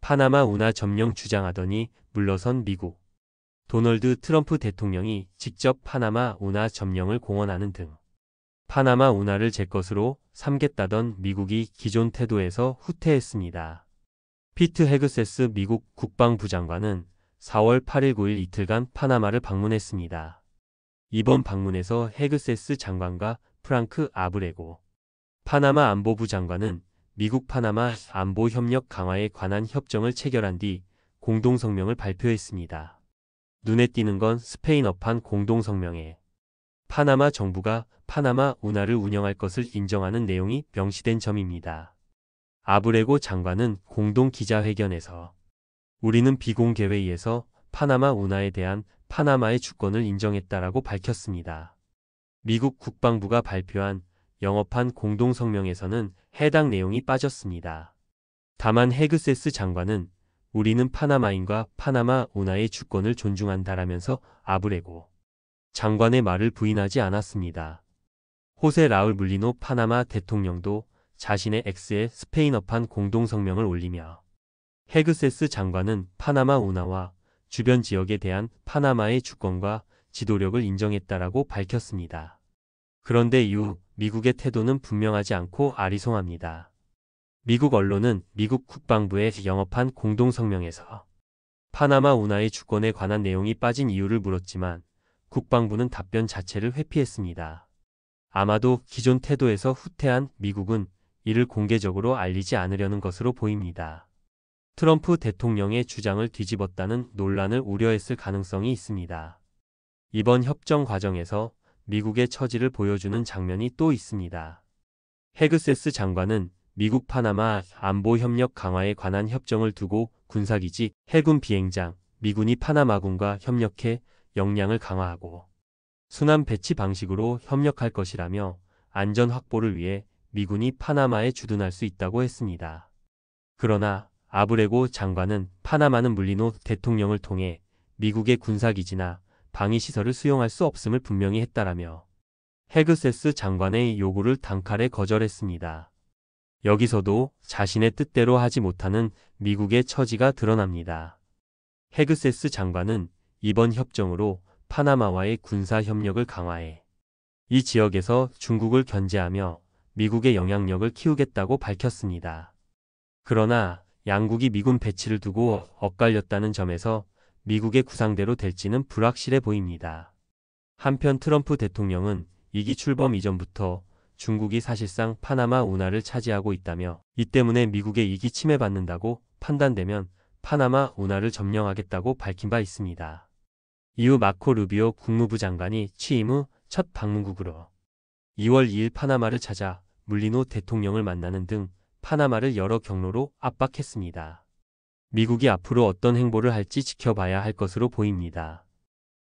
파나마 운하 점령 주장하더니 물러선 미국. 도널드 트럼프 대통령이 직접 파나마 운하 점령을 공언하는 등 파나마 운하를 제 것으로 삼겠다던 미국이 기존 태도에서 후퇴했습니다. 피트 헤그세스 미국 국방부 장관은 4월 8일 9일 이틀간 파나마를 방문했습니다. 이번 방문에서 헤그세스 장관과 프랑크 아브레고 파나마 안보부 장관은 미국 파나마 안보 협력 강화에 관한 협정을 체결한 뒤 공동성명을 발표했습니다. 눈에 띄는 건 스페인어판 공동성명에 파나마 정부가 파나마 운하를 운영할 것을 인정하는 내용이 명시된 점입니다. 아브레고 장관은 공동 기자회견에서 우리는 비공개 회의에서 파나마 운하에 대한 파나마의 주권을 인정했다라고 밝혔습니다. 미국 국방부가 발표한 영어판 공동성명에서는 해당 내용이 빠졌습니다. 다만 헤그세스 장관은 우리는 파나마인과 파나마 운하의 주권을 존중한다라면서 아브레고 장관의 말을 부인하지 않았습니다. 호세 라울 물리노 파나마 대통령도 자신의 X에 스페인어판 공동성명을 올리며 헤그세스 장관은 파나마 운하와 주변 지역에 대한 파나마의 주권과 지도력을 인정했다라고 밝혔습니다. 그런데 이후 미국의 태도는 분명하지 않고 아리송합니다. 미국 언론은 미국 국방부의 영어판 공동성명에서 파나마 운하의 주권에 관한 내용이 빠진 이유를 물었지만 국방부는 답변 자체를 회피했습니다. 아마도 기존 태도에서 후퇴한 미국은 이를 공개적으로 알리지 않으려는 것으로 보입니다. 트럼프 대통령의 주장을 뒤집었다는 논란을 우려했을 가능성이 있습니다. 이번 협정 과정에서 미국의 처지를 보여주는 장면이 또 있습니다. 헤그세스 장관은 미국 파나마 안보 협력 강화에 관한 협정을 두고 군사기지, 해군 비행장, 미군이 파나마군과 협력해 역량을 강화하고 순환 배치 방식으로 협력할 것이라며 안전 확보를 위해 미군이 파나마에 주둔할 수 있다고 했습니다. 그러나 아브레고 장관은 파나마는 물리노 대통령을 통해 미국의 군사기지나 방위시설을 수용할 수 없음을 분명히 했다라며 헤그세스 장관의 요구를 단칼에 거절했습니다. 여기서도 자신의 뜻대로 하지 못하는 미국의 처지가 드러납니다. 헤그세스 장관은 이번 협정으로 파나마와의 군사 협력을 강화해 이 지역에서 중국을 견제하며 미국의 영향력을 키우겠다고 밝혔습니다. 그러나 양국이 미군 배치를 두고 엇갈렸다는 점에서 미국의 구상대로 될지는 불확실해 보입니다. 한편 트럼프 대통령은 2기 출범 이전부터 중국이 사실상 파나마 운하를 차지하고 있다며 이 때문에 미국의 2기 침해받는다고 판단되면 파나마 운하를 점령하겠다고 밝힌 바 있습니다. 이후 마코 루비오 국무부 장관이 취임 후 첫 방문국으로 2월 2일 파나마를 찾아 물리노 대통령을 만나는 등 파나마를 여러 경로로 압박했습니다. 미국이 앞으로 어떤 행보를 할지 지켜봐야 할 것으로 보입니다.